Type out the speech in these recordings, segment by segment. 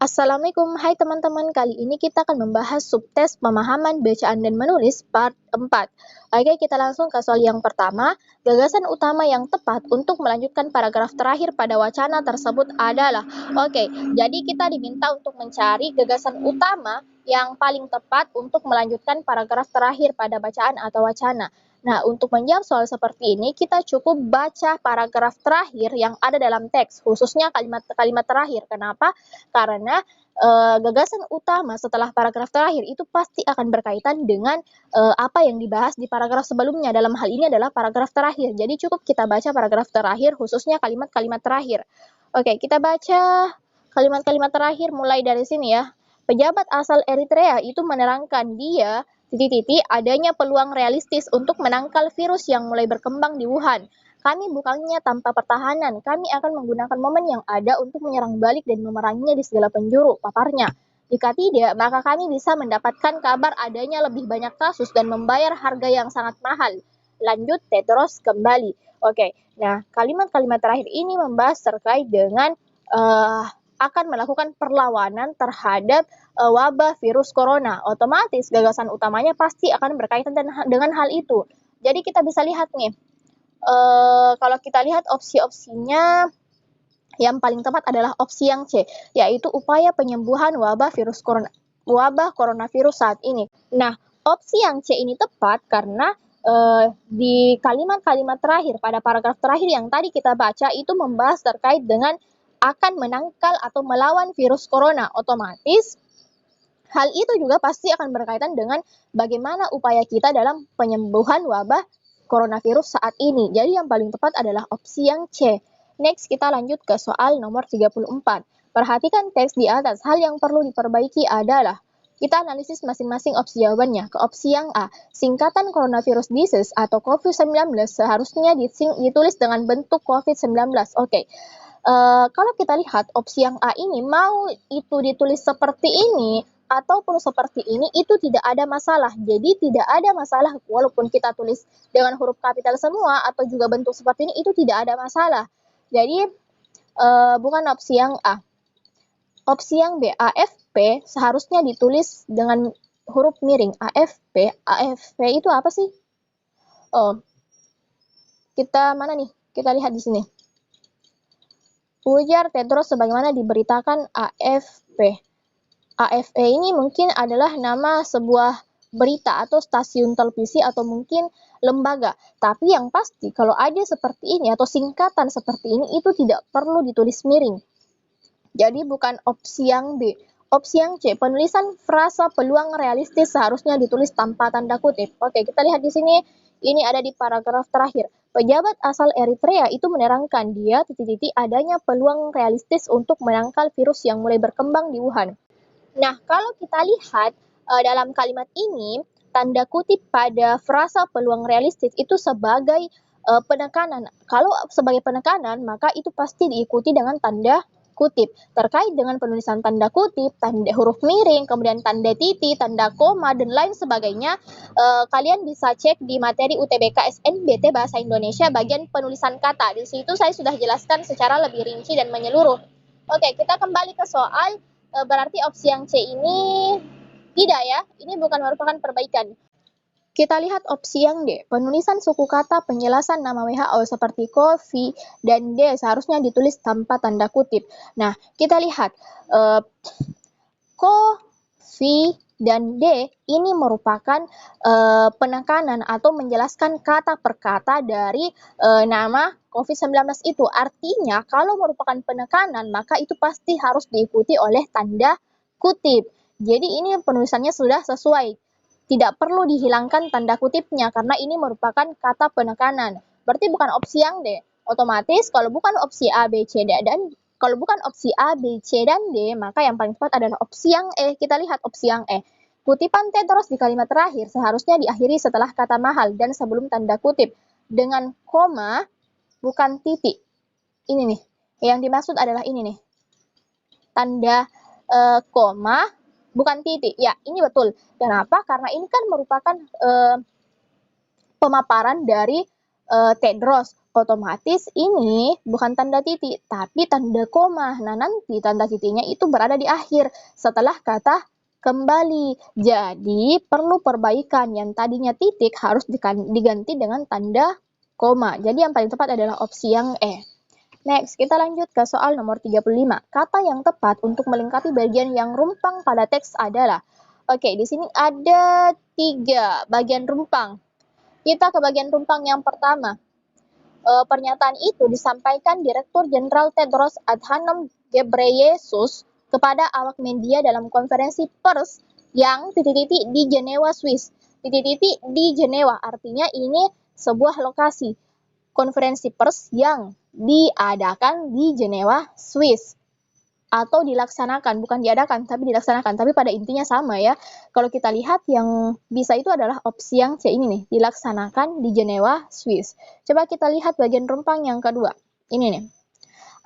Assalamualaikum, hai teman-teman. Kali ini kita akan membahas subtes pemahaman bacaan dan menulis part 4. Oke, kita langsung ke soal yang pertama. Gagasan utama yang tepat untuk melanjutkan paragraf terakhir pada wacana tersebut adalah. Oke, jadi kita diminta untuk mencari gagasan utama yang paling tepat untuk melanjutkan paragraf terakhir pada bacaan atau wacana. Nah, untuk menjawab soal seperti ini, kita cukup baca paragraf terakhir yang ada dalam teks, khususnya kalimat-kalimat terakhir. Kenapa? Karena gagasan utama setelah paragraf terakhir itu pasti akan berkaitan dengan apa yang dibahas di paragraf sebelumnya. Dalam hal ini adalah paragraf terakhir. Jadi cukup kita baca paragraf terakhir, khususnya kalimat-kalimat terakhir. Oke, kita baca kalimat-kalimat terakhir mulai dari sini ya. Pejabat asal Eritrea itu menerangkan dia titik-titik adanya peluang realistis untuk menangkal virus yang mulai berkembang di Wuhan. Kami bukannya tanpa pertahanan, kami akan menggunakan momen yang ada untuk menyerang balik dan memeranginya di segala penjuru, paparnya. Jika tidak, maka kami bisa mendapatkan kabar adanya lebih banyak kasus dan membayar harga yang sangat mahal. Lanjut Tedros kembali. Oke, nah kalimat-kalimat terakhir ini membahas terkait dengan akan melakukan perlawanan terhadap wabah virus corona. Otomatis gagasan utamanya pasti akan berkaitan dengan hal itu. Jadi kita bisa lihat nih, kalau kita lihat opsi-opsinya yang paling tepat adalah opsi yang C, yaitu upaya penyembuhan wabah coronavirus saat ini. Nah, opsi yang C ini tepat karena di kalimat-kalimat terakhir pada paragraf terakhir yang tadi kita baca itu membahas terkait dengan akan menangkal atau melawan virus corona. Otomatis hal itu juga pasti akan berkaitan dengan bagaimana upaya kita dalam penyembuhan wabah coronavirus saat ini. Jadi yang paling tepat adalah opsi yang C. Next, kita lanjut ke soal nomor 34. Perhatikan teks di atas. Hal yang perlu diperbaiki adalah kita analisis masing-masing opsi jawabannya. Ke opsi yang A, singkatan coronavirus disease atau COVID-19 seharusnya ditulis dengan bentuk COVID-19. Oke. Kalau kita lihat opsi yang A ini, mau itu ditulis seperti ini ataupun seperti ini, itu tidak ada masalah. Jadi tidak ada masalah walaupun kita tulis dengan huruf kapital semua atau juga bentuk seperti ini, itu tidak ada masalah. Jadi bukan opsi yang A. Opsi yang B, AFP seharusnya ditulis dengan huruf miring. AFP itu apa sih? Oh, kita mana nih? Kita lihat di sini. Ujar Tedros sebagaimana diberitakan AFP. AFP ini mungkin adalah nama sebuah berita atau stasiun televisi atau mungkin lembaga. Tapi yang pasti kalau ada seperti ini atau singkatan seperti ini itu tidak perlu ditulis miring. Jadi bukan opsi yang B. Opsi yang C, penulisan frasa peluang realistis seharusnya ditulis tanpa tanda kutip. Oke, kita lihat di sini. Ini ada di paragraf terakhir. Pejabat asal Eritrea itu menerangkan dia titik-titik adanya peluang realistis untuk menangkal virus yang mulai berkembang di Wuhan. Nah, kalau kita lihat dalam kalimat ini, tanda kutip pada frasa peluang realistis itu sebagai penekanan. Kalau sebagai penekanan, maka itu pasti diikuti dengan tanda kutip. Terkait dengan penulisan tanda kutip, tanda huruf miring, kemudian tanda titik, tanda koma, dan lain sebagainya, kalian bisa cek di materi UTBK SNBT Bahasa Indonesia bagian penulisan kata. Di situ saya sudah jelaskan secara lebih rinci dan menyeluruh. Oke, kita kembali ke soal. Berarti opsi yang C ini tidak ya, ini bukan merupakan perbaikan. Kita lihat opsi yang D, penulisan suku kata penjelasan nama WHO seperti COVID dan D seharusnya ditulis tanpa tanda kutip. Nah, kita lihat COVID dan D ini merupakan penekanan atau menjelaskan kata per kata dari nama COVID-19 itu. Artinya kalau merupakan penekanan maka itu pasti harus diikuti oleh tanda kutip. Jadi ini penulisannya sudah sesuai. Tidak perlu dihilangkan tanda kutipnya karena ini merupakan kata penekanan. Berarti bukan opsi yang D. Otomatis kalau bukan opsi A, B, C, D, dan kalau bukan opsi A, B, C, dan D, maka yang paling tepat adalah opsi yang E. Kita lihat opsi yang E. Kutipan Tedros di kalimat terakhir seharusnya diakhiri setelah kata mahal dan sebelum tanda kutip dengan koma, bukan titik. Ini nih, yang dimaksud adalah ini nih. Tanda koma, bukan titik. Ya, ini betul. Kenapa? Karena ini kan merupakan pemaparan dari Tedros. Otomatis ini bukan tanda titik, tapi tanda koma. Nah, nanti tanda titiknya itu berada di akhir setelah kata kembali. Jadi, perlu perbaikan. Yang tadinya titik harus diganti dengan tanda koma. Jadi, yang paling tepat adalah opsi yang E. Next, kita lanjut ke soal nomor 35. Kata yang tepat untuk melengkapi bagian yang rumpang pada teks adalah. Oke, di sini ada 3 bagian rumpang. Kita ke bagian rumpang yang pertama. Pernyataan itu disampaikan Direktur Jenderal Tedros Adhanom Ghebreyesus kepada awak media dalam konferensi pers yang titik-titik di Jenewa, Swiss. Titik-titik di Jenewa, artinya ini sebuah lokasi konferensi pers yang diadakan di Jenewa, Swiss. Atau dilaksanakan, bukan diadakan, tapi dilaksanakan. Tapi pada intinya sama ya. Kalau kita lihat yang bisa itu adalah opsi yang C ini nih, dilaksanakan di Jenewa, Swiss. Coba kita lihat bagian rumpang yang kedua. Ini nih.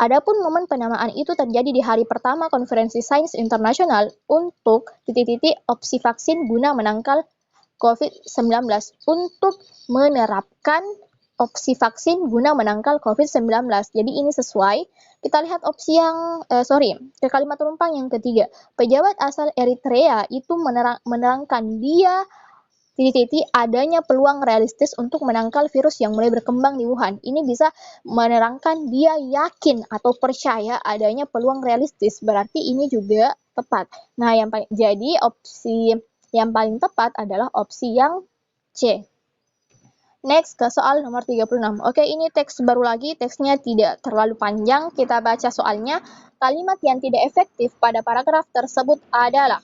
Adapun momen penamaan itu terjadi di hari pertama konferensi sains internasional untuk titik-titik opsi vaksin guna menangkal COVID-19 untuk menerapkan opsi vaksin guna menangkal COVID-19. Jadi ini sesuai. Kita lihat opsi yang, ke kalimat rumpang yang ketiga. Pejabat asal Eritrea itu menerangkan dia titik-titik adanya peluang realistis untuk menangkal virus yang mulai berkembang di Wuhan. Ini bisa menerangkan dia yakin atau percaya adanya peluang realistis. Berarti ini juga tepat. Nah, jadi opsi yang paling tepat adalah opsi yang C. Next ke soal nomor 36. Oke, ini teks baru lagi, teksnya tidak terlalu panjang. Kita baca soalnya. Kalimat yang tidak efektif pada paragraf tersebut adalah,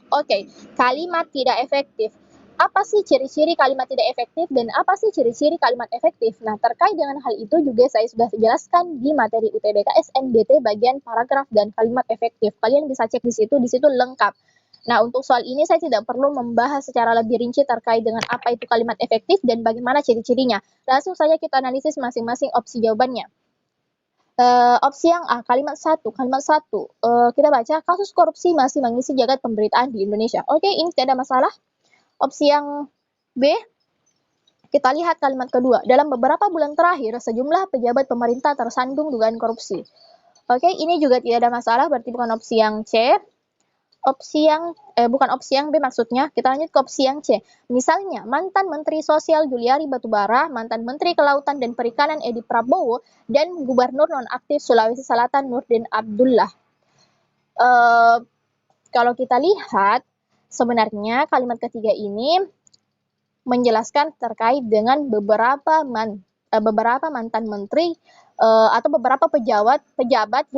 kalimat tidak efektif. Apa sih ciri-ciri kalimat tidak efektif dan apa sih ciri-ciri kalimat efektif? Nah, terkait dengan hal itu juga saya sudah jelaskan di materi UTBK SNBT bagian paragraf dan kalimat efektif. Kalian bisa cek di situ lengkap. Nah, untuk soal ini saya tidak perlu membahas secara lebih rinci terkait dengan apa itu kalimat efektif dan bagaimana ciri-cirinya. Langsung saja kita analisis masing-masing opsi jawabannya. Opsi yang A, kalimat 1. Kita baca, kasus korupsi masih mengisi jagat pemberitaan di Indonesia. Oke, ini tidak ada masalah. Opsi yang B, kita lihat kalimat kedua. Dalam beberapa bulan terakhir, sejumlah pejabat pemerintah tersandung dugaan korupsi. Oke, ini juga tidak ada masalah, berarti bukan opsi yang C. Bukan opsi yang B maksudnya, kita lanjut ke opsi yang C. Misalnya, mantan Menteri Sosial Juliari Batubara, mantan Menteri Kelautan dan Perikanan Edi Prabowo, dan Gubernur nonaktif Sulawesi Selatan Nurdin Abdullah. Kalau kita lihat, sebenarnya kalimat ketiga ini menjelaskan terkait dengan beberapa mantan menteri atau beberapa pejabat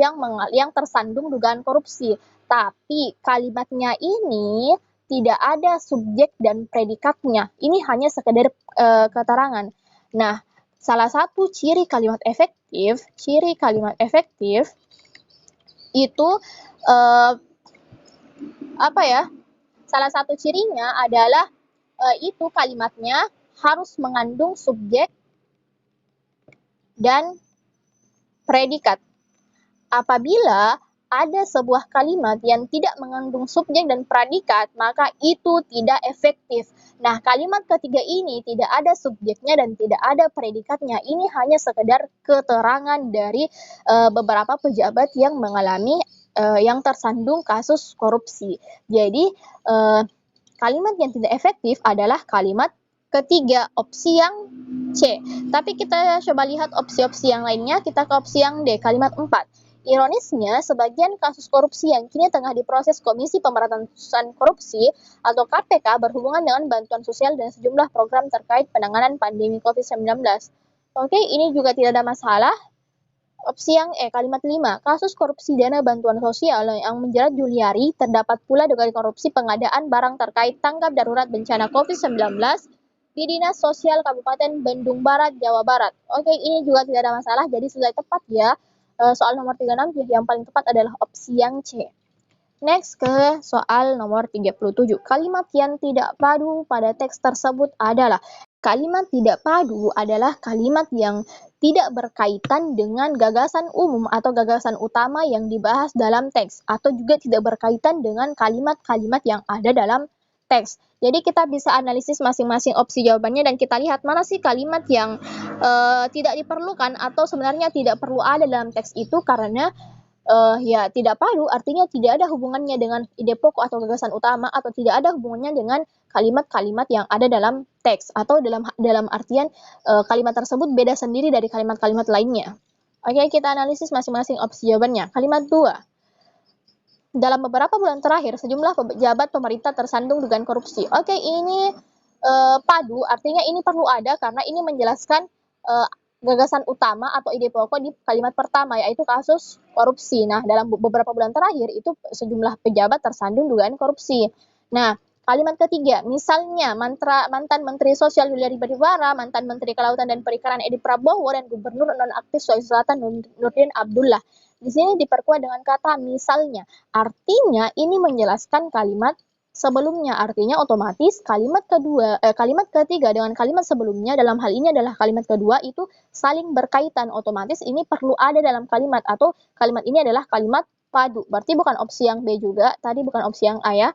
yang tersandung dugaan korupsi. Tapi kalimatnya ini tidak ada subjek dan predikatnya. Ini hanya sekedar keterangan. Nah, salah satu ciri kalimat efektif itu salah satu cirinya adalah itu kalimatnya harus mengandung subjek dan predikat. Apabila ada sebuah kalimat yang tidak mengandung subjek dan predikat, maka itu tidak efektif. Nah, kalimat ketiga ini tidak ada subjeknya dan tidak ada predikatnya. Ini hanya sekedar keterangan dari beberapa pejabat yang mengalami yang tersandung kasus korupsi. Jadi, kalimat yang tidak efektif adalah kalimat ketiga, opsi yang C. Tapi kita coba lihat opsi-opsi yang lainnya. Kita ke opsi yang D, kalimat 4. Ironisnya, sebagian kasus korupsi yang kini tengah diproses Komisi Pemberantasan Korupsi atau KPK berhubungan dengan bantuan sosial dan sejumlah program terkait penanganan pandemi COVID-19. Oke, ini juga tidak ada masalah. Opsi yang E, kalimat 5. Kasus korupsi dana bantuan sosial yang menjerat Juliari terdapat pula dugaan korupsi pengadaan barang terkait tanggap darurat bencana COVID-19 di Dinas Sosial Kabupaten Bandung Barat, Jawa Barat. Oke, ini juga tidak ada masalah, jadi sudah tepat ya. Soal nomor 36 yang paling tepat adalah opsi yang C. Next ke soal nomor 37. Kalimat yang tidak padu pada teks tersebut adalah kalimat tidak padu adalah kalimat yang tidak berkaitan dengan gagasan umum atau gagasan utama yang dibahas dalam teks atau juga tidak berkaitan dengan kalimat-kalimat yang ada dalam teks. Jadi kita bisa analisis masing-masing opsi jawabannya dan kita lihat mana sih kalimat yang tidak diperlukan atau sebenarnya tidak perlu ada dalam teks itu karena ya tidak padu, artinya tidak ada hubungannya dengan ide pokok atau gagasan utama atau tidak ada hubungannya dengan kalimat-kalimat yang ada dalam teks atau dalam artian kalimat tersebut beda sendiri dari kalimat-kalimat lainnya. Oke, kita analisis masing-masing opsi jawabannya. Kalimat 2. Dalam beberapa bulan terakhir, sejumlah pejabat pemerintah tersandung dugaan korupsi. Oke, ini padu, artinya ini perlu ada karena ini menjelaskan gagasan utama atau ide pokok di kalimat pertama, yaitu kasus korupsi. Nah, dalam beberapa bulan terakhir itu sejumlah pejabat tersandung dugaan korupsi. Nah, kalimat ketiga, misalnya mantan Menteri Sosial Juliari Batubara, mantan Menteri Kelautan dan Perikanan Edi Prabowo, dan Gubernur nonaktif Sulawesi Selatan Nurdin Abdullah. Di sini diperkuat dengan kata misalnya. Artinya ini menjelaskan kalimat sebelumnya. Artinya otomatis kalimat ketiga dengan kalimat sebelumnya dalam hal ini adalah kalimat kedua itu saling berkaitan. Otomatis ini perlu ada dalam kalimat atau kalimat ini adalah kalimat padu. Berarti bukan opsi yang B juga, tadi bukan opsi yang A ya.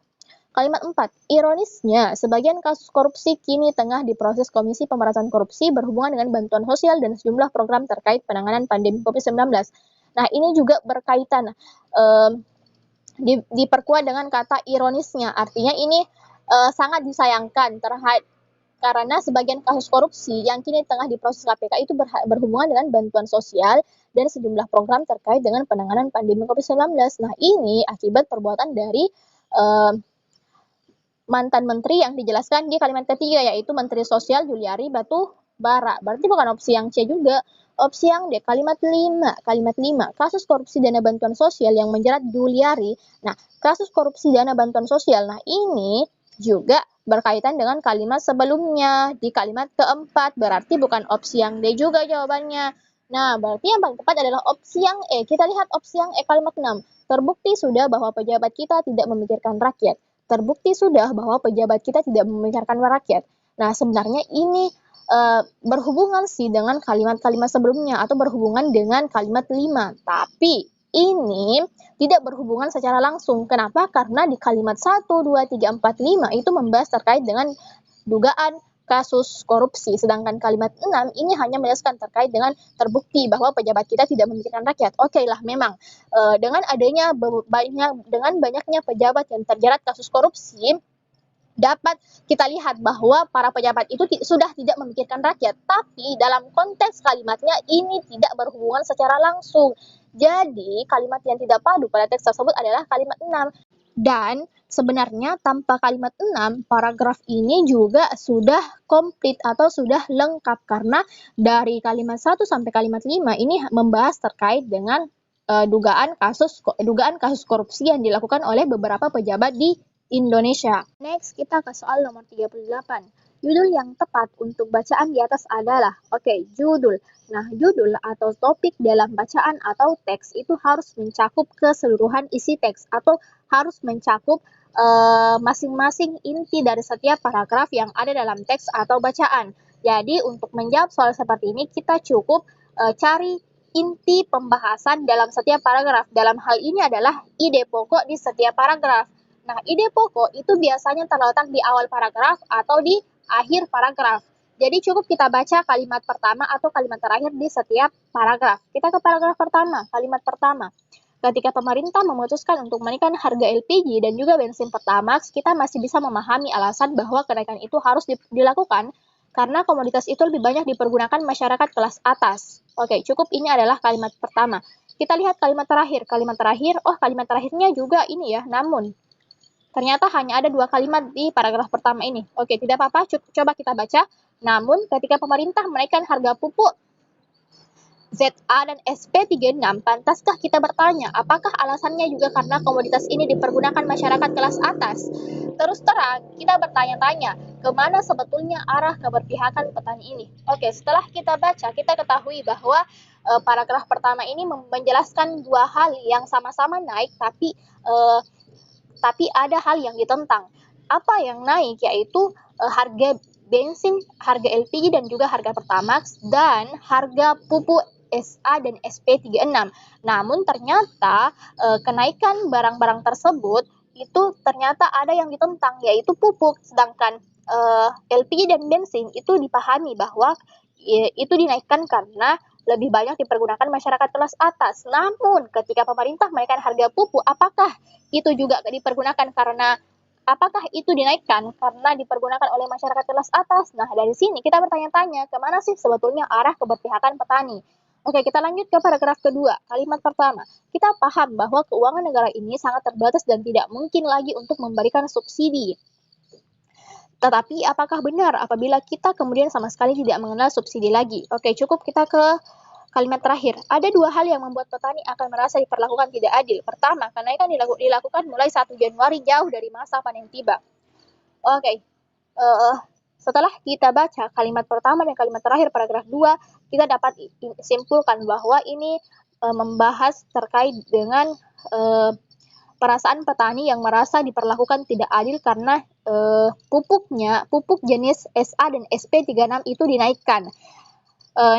Kalimat 4. Ironisnya, sebagian kasus korupsi kini tengah diproses Komisi Pemberantasan Korupsi berhubungan dengan bantuan sosial dan sejumlah program terkait penanganan pandemi COVID-19. Nah, ini juga berkaitan, diperkuat dengan kata ironisnya, artinya ini sangat disayangkan karena sebagian kasus korupsi yang kini tengah diproses KPK itu berhubungan dengan bantuan sosial dan sejumlah program terkait dengan penanganan pandemi COVID-19. Nah, ini akibat perbuatan dari mantan menteri yang dijelaskan di kalimat ketiga, yaitu Menteri Sosial Juliari Batubara. Berarti bukan opsi yang C juga. Opsi yang D, kalimat 5. Kalimat 5, kasus korupsi dana bantuan sosial yang menjerat Juliari. Nah, kasus korupsi dana bantuan sosial. Nah, ini juga berkaitan dengan kalimat sebelumnya di kalimat keempat. Berarti bukan opsi yang D juga jawabannya. Nah, berarti yang paling tepat adalah opsi yang E. Kita lihat opsi yang E kalimat 6. Terbukti sudah bahwa pejabat kita tidak memikirkan rakyat. Terbukti sudah bahwa pejabat kita tidak memikirkan rakyat. Nah, sebenarnya ini berhubungan sih dengan kalimat-kalimat sebelumnya atau berhubungan dengan kalimat 5. Tapi ini tidak berhubungan secara langsung. Kenapa? Karena di kalimat 1, 2, 3, 4, 5 itu membahas terkait dengan dugaan kasus korupsi. Sedangkan kalimat 6 ini hanya menjelaskan terkait dengan terbukti bahwa pejabat kita tidak memikirkan rakyat. Oke lah, memang dengan banyaknya pejabat yang terjerat kasus korupsi, dapat kita lihat bahwa para pejabat itu sudah tidak memikirkan rakyat. Tapi dalam konteks kalimatnya ini tidak berhubungan secara langsung. Jadi kalimat yang tidak padu pada teks tersebut adalah kalimat 6. Dan sebenarnya tanpa kalimat 6, paragraf ini juga sudah komplit atau sudah lengkap karena dari kalimat 1 sampai kalimat 5 ini membahas terkait dengan dugaan kasus korupsi yang dilakukan oleh beberapa pejabat di Indonesia. Next, kita ke soal nomor 38. Judul yang tepat untuk bacaan di atas adalah, judul. Nah, judul atau topik dalam bacaan atau teks itu harus mencakup keseluruhan isi teks atau harus mencakup masing-masing inti dari setiap paragraf yang ada dalam teks atau bacaan. Jadi, untuk menjawab soal seperti ini, kita cukup cari inti pembahasan dalam setiap paragraf. Dalam hal ini adalah ide pokok di setiap paragraf. Nah, ide pokok itu biasanya terletak di awal paragraf atau di akhir paragraf. Jadi cukup kita baca kalimat pertama atau kalimat terakhir di setiap paragraf. Kita ke paragraf pertama, kalimat pertama. Ketika pemerintah memutuskan untuk menaikkan harga LPG dan juga bensin Pertamax, kita masih bisa memahami alasan bahwa kenaikan itu harus dilakukan karena komoditas itu lebih banyak dipergunakan masyarakat kelas atas. Cukup ini adalah kalimat pertama. Kita lihat kalimat terakhir. Kalimat terakhirnya juga ini ya, namun. Ternyata hanya ada 2 kalimat di paragraf pertama ini. Tidak apa-apa, coba kita baca. Namun, ketika pemerintah menaikkan harga pupuk ZA dan SP36, pantaskah kita bertanya, apakah alasannya juga karena komoditas ini dipergunakan masyarakat kelas atas? Terus terang, kita bertanya-tanya, kemana sebetulnya arah keberpihakan petani ini? Setelah kita baca, kita ketahui bahwa paragraf pertama ini menjelaskan 2 hal yang sama-sama naik, tapi ada hal yang ditentang. Apa yang naik yaitu harga bensin, harga LPG dan juga harga Pertamax dan harga pupuk SA dan SP36. Namun ternyata kenaikan barang-barang tersebut itu ternyata ada yang ditentang, yaitu pupuk. Sedangkan LPG dan bensin itu dipahami bahwa itu dinaikkan karena lebih banyak dipergunakan masyarakat kelas atas. Namun ketika pemerintah menaikkan harga pupuk, apakah itu juga dipergunakan karena apakah itu dinaikkan karena dipergunakan oleh masyarakat kelas atas? Nah, dari sini kita bertanya-tanya, kemana sih sebetulnya arah keberpihakan petani? Oke, kita lanjut ke paragraf kedua. Kalimat pertama, kita paham bahwa keuangan negara ini sangat terbatas dan tidak mungkin lagi untuk memberikan subsidi. Tetapi apakah benar apabila kita kemudian sama sekali tidak mengenal subsidi lagi? Oke, cukup kita ke kalimat terakhir. Ada dua hal yang membuat petani akan merasa diperlakukan tidak adil. Pertama, kenaikan dilakukan mulai 1 Januari jauh dari masa panen tiba. Oke, setelah kita baca kalimat pertama dan kalimat terakhir paragraf 2, kita dapat simpulkan bahwa ini membahas terkait dengan perasaan petani yang merasa diperlakukan tidak adil karena pupuk jenis SA dan SP36 itu dinaikkan.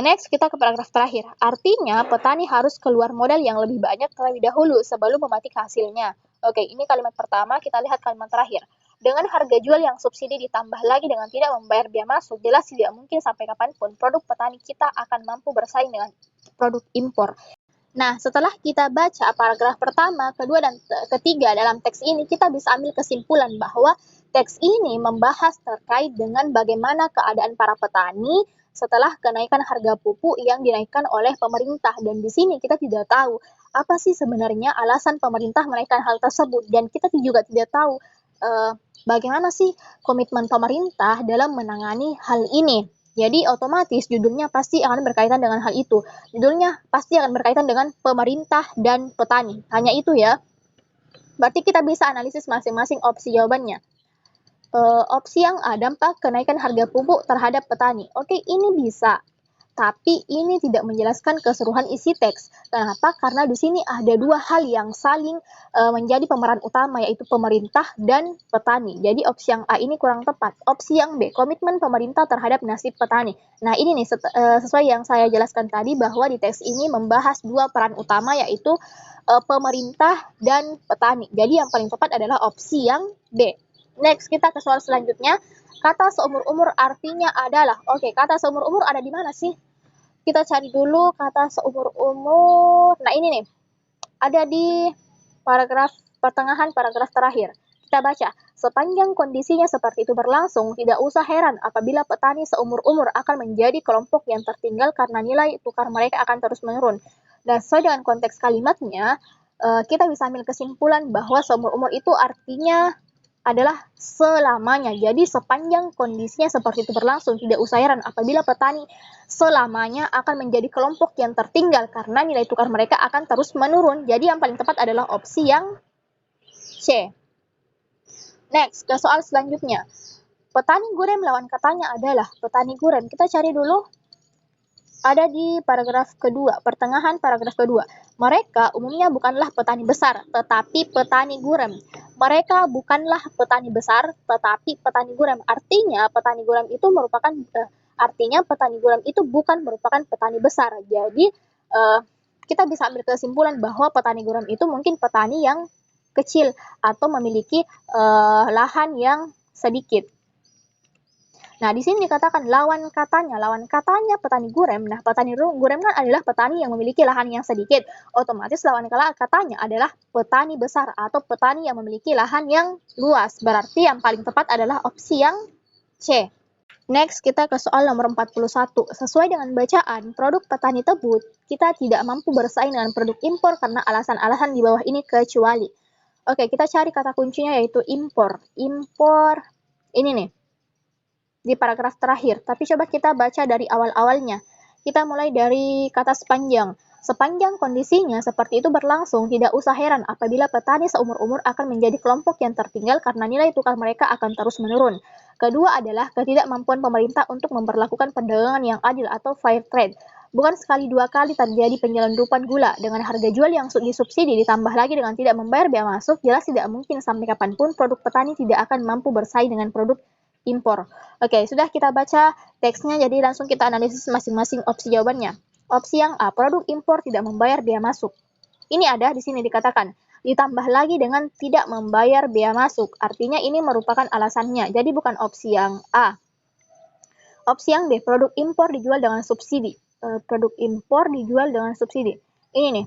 Next, kita ke paragraf terakhir. Artinya, petani harus keluar modal yang lebih banyak terlebih dahulu sebelum memetik hasilnya. Oke, ini kalimat pertama, kita lihat kalimat terakhir. Dengan harga jual yang subsidi ditambah lagi dengan tidak membayar biaya masuk, jelas tidak mungkin sampai kapanpun produk petani kita akan mampu bersaing dengan produk impor. Nah, setelah kita baca paragraf pertama, kedua, dan ketiga dalam teks ini, kita bisa ambil kesimpulan bahwa teks ini membahas terkait dengan bagaimana keadaan para petani setelah kenaikan harga pupuk yang dinaikkan oleh pemerintah. Dan di sini kita tidak tahu apa sih sebenarnya alasan pemerintah menaikkan hal tersebut. Dan kita juga tidak tahu bagaimana sih komitmen pemerintah dalam menangani hal ini. Jadi otomatis judulnya pasti akan berkaitan dengan hal itu. Judulnya pasti akan berkaitan dengan pemerintah dan petani. Hanya itu ya. Berarti kita bisa analisis masing-masing opsi jawabannya. Opsi yang A, dampak kenaikan harga pupuk terhadap petani. Oke, ini bisa. Tapi ini tidak menjelaskan keseluruhan isi teks. Kenapa? Karena di sini ada dua hal yang saling menjadi pemeran utama, yaitu pemerintah dan petani. Jadi opsi yang A ini kurang tepat. Opsi yang B, komitmen pemerintah terhadap nasib petani. Nah, ini nih sesuai yang saya jelaskan tadi bahwa di teks ini membahas dua peran utama, yaitu pemerintah dan petani. Jadi yang paling tepat adalah opsi yang B. Next, kita ke soal selanjutnya. Kata seumur-umur artinya adalah, oke, kata seumur-umur ada di mana sih? Kita cari dulu kata seumur-umur. Nah, ini nih. Ada di paragraf pertengahan paragraf terakhir. Kita baca. Sepanjang kondisinya seperti itu berlangsung, tidak usah heran apabila petani seumur-umur akan menjadi kelompok yang tertinggal karena nilai tukar mereka akan terus menurun. Dan sesuai dengan konteks kalimatnya, kita bisa ambil kesimpulan bahwa seumur-umur itu artinya adalah selamanya. Jadi sepanjang kondisinya seperti itu berlangsung, tidak usah heran apabila petani selamanya akan menjadi kelompok yang tertinggal karena nilai tukar mereka akan terus menurun. Jadi yang paling tepat adalah opsi yang C. Next, ke soal selanjutnya. Petani gurem lawan katanya adalah petani gurem. Kita cari dulu. Ada di paragraf kedua, pertengahan paragraf kedua. Mereka umumnya bukanlah petani besar, tetapi petani gurem. Mereka bukanlah petani besar, tetapi petani gurem. Artinya petani gurem itu merupakan petani gurem itu bukan merupakan petani besar. Jadi kita bisa ambil kesimpulan bahwa petani gurem itu mungkin petani yang kecil atau memiliki lahan yang sedikit. Nah, di sini dikatakan lawan katanya petani gurem. Nah, petani gurem kan adalah petani yang memiliki lahan yang sedikit. Otomatis lawan katanya adalah petani besar atau petani yang memiliki lahan yang luas. Berarti yang paling tepat adalah opsi yang C. Next, kita ke soal nomor 41. Sesuai dengan bacaan, produk petani tebu, kita tidak mampu bersaing dengan produk impor karena alasan-alasan di bawah ini kecuali. Oke, kita cari kata kuncinya yaitu impor. Impor, ini nih. Di paragraf terakhir, tapi coba kita baca dari awal-awalnya. Kita mulai dari kata sepanjang. Sepanjang kondisinya seperti itu berlangsung, tidak usah heran apabila petani seumur-umur akan menjadi kelompok yang tertinggal karena nilai tukar mereka akan terus menurun. Kedua adalah ketidakmampuan pemerintah untuk memperlakukan perdagangan yang adil atau fair trade. Bukan sekali dua kali terjadi penyelundupan gula dengan harga jual yang disubsidi ditambah lagi dengan tidak membayar biaya masuk, jelas tidak mungkin sampai kapanpun produk petani tidak akan mampu bersaing dengan produk impor. Oke, sudah kita baca teksnya, jadi langsung kita analisis masing-masing opsi jawabannya. Opsi yang A, produk impor tidak membayar biaya masuk. Ini ada di sini dikatakan, ditambah lagi dengan tidak membayar bea masuk. Artinya ini merupakan alasannya. Jadi bukan opsi yang A. Opsi yang B, produk impor dijual dengan subsidi. Produk impor dijual dengan subsidi. Ini nih,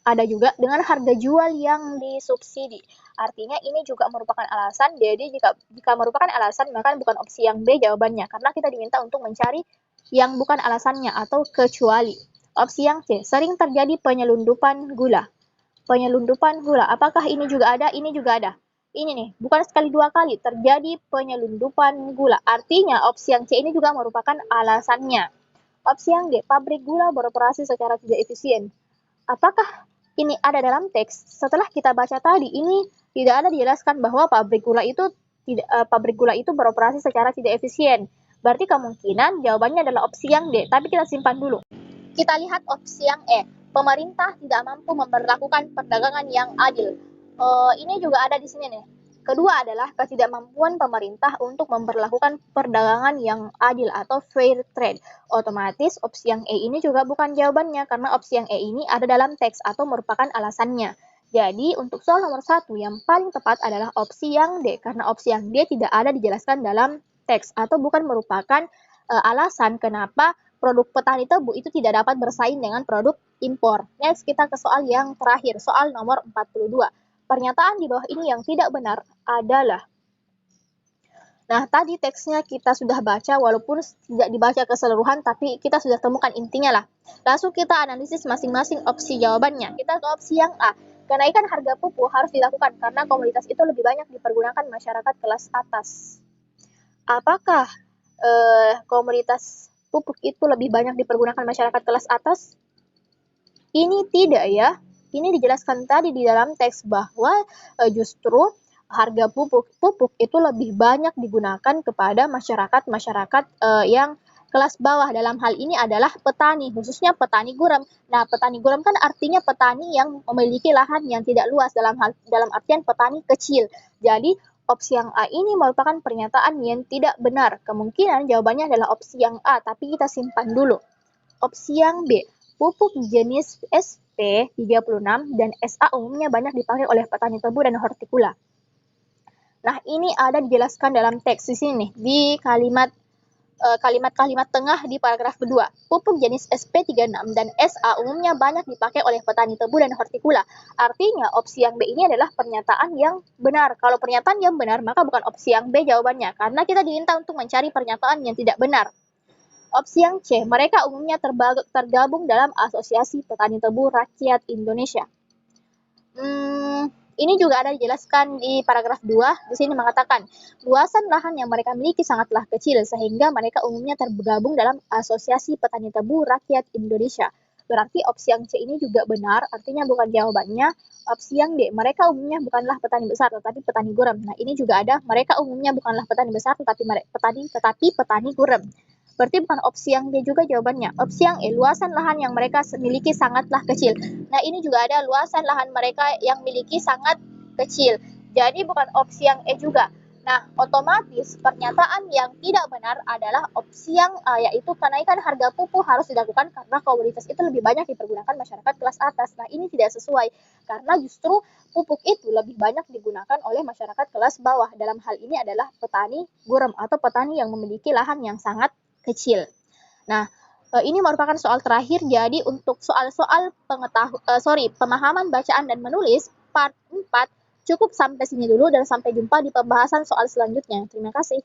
ada juga dengan harga jual yang disubsidi. Artinya ini juga merupakan alasan. Jadi jika merupakan alasan, maka bukan opsi yang B jawabannya. Karena kita diminta untuk mencari yang bukan alasannya atau kecuali. Opsi yang C, sering terjadi penyelundupan gula. Penyelundupan gula, apakah ini juga ada? Ini juga ada. Ini nih, bukan sekali dua kali terjadi penyelundupan gula. Artinya opsi yang C ini juga merupakan alasannya. Opsi yang D, pabrik gula beroperasi secara tidak efisien. Apakah ini ada dalam teks? Setelah kita baca tadi, ini tidak ada dijelaskan bahwa pabrik gula itu beroperasi secara tidak efisien. Berarti kemungkinan jawabannya adalah opsi yang D, tapi kita simpan dulu. Kita lihat opsi yang E, pemerintah tidak mampu memperlakukan perdagangan yang adil. Ini juga ada di sini nih. Kedua adalah ketidakmampuan pemerintah untuk memperlakukan perdagangan yang adil atau fair trade. Otomatis opsi yang E ini juga bukan jawabannya karena opsi yang E ini ada dalam teks atau merupakan alasannya. Jadi untuk soal nomor 1 yang paling tepat adalah opsi yang D karena opsi yang D tidak ada dijelaskan dalam teks atau bukan merupakan alasan kenapa produk petani tebu itu tidak dapat bersaing dengan produk impor. Next, kita ke soal yang terakhir, soal nomor 42. Pernyataan di bawah ini yang tidak benar adalah. Nah, tadi teksnya kita sudah baca walaupun tidak dibaca keseluruhan, tapi kita sudah temukan intinya lah. Langsung kita analisis masing-masing opsi jawabannya. Kita ke opsi yang A. Kenaikan harga pupuk harus dilakukan karena komoditas itu lebih banyak dipergunakan masyarakat kelas atas. Apakah komoditas pupuk itu lebih banyak dipergunakan masyarakat kelas atas? Ini tidak ya. Ini dijelaskan tadi di dalam teks bahwa justru harga pupuk itu lebih banyak digunakan kepada masyarakat yang kelas bawah. Dalam hal ini adalah petani, khususnya petani gurem. Nah, petani gurem kan artinya petani yang memiliki lahan yang tidak luas, dalam artian petani kecil. Jadi opsi yang A ini merupakan pernyataan yang tidak benar. Kemungkinan jawabannya adalah opsi yang A, tapi kita simpan dulu. Opsi yang B, pupuk jenis SP36 dan SA umumnya banyak dipakai oleh petani tebu dan hortikula. Nah, ini ada dijelaskan dalam teks di sini, di kalimat-kalimat tengah di paragraf kedua. Pupuk jenis SP36 dan SA umumnya banyak dipakai oleh petani tebu dan hortikula. Artinya opsi yang B ini adalah pernyataan yang benar. Kalau pernyataan yang benar, maka bukan opsi yang B jawabannya, karena kita diminta untuk mencari pernyataan yang tidak benar. Opsi yang C, mereka umumnya tergabung dalam Asosiasi Petani Tebu Rakyat Indonesia. Ini juga ada dijelaskan di paragraf 2, di sini mengatakan, luasan lahan yang mereka miliki sangatlah kecil, sehingga mereka umumnya tergabung dalam Asosiasi Petani Tebu Rakyat Indonesia. Berarti opsi yang C ini juga benar, artinya bukan jawabannya. Opsi yang D, mereka umumnya bukanlah petani besar, tetapi petani gurem. Nah, ini juga ada, mereka umumnya bukanlah petani besar, tetapi petani gurem. Berarti bukan opsi yang D juga jawabannya. Opsi yang E, luasan lahan yang mereka miliki sangatlah kecil. Nah, ini juga ada luasan lahan mereka yang miliki sangat kecil. Jadi bukan opsi yang E juga. Nah, otomatis pernyataan yang tidak benar adalah opsi yang A, yaitu kenaikan harga pupuk harus dilakukan karena komoditas itu lebih banyak dipergunakan masyarakat kelas atas. Nah, ini tidak sesuai karena justru pupuk itu lebih banyak digunakan oleh masyarakat kelas bawah. Dalam hal ini adalah petani gurem atau petani yang memiliki lahan yang sangat kecil. Nah, ini merupakan soal terakhir. Jadi untuk soal-soal pemahaman bacaan dan menulis part 4 cukup sampai sini dulu dan sampai jumpa di pembahasan soal selanjutnya. Terima kasih.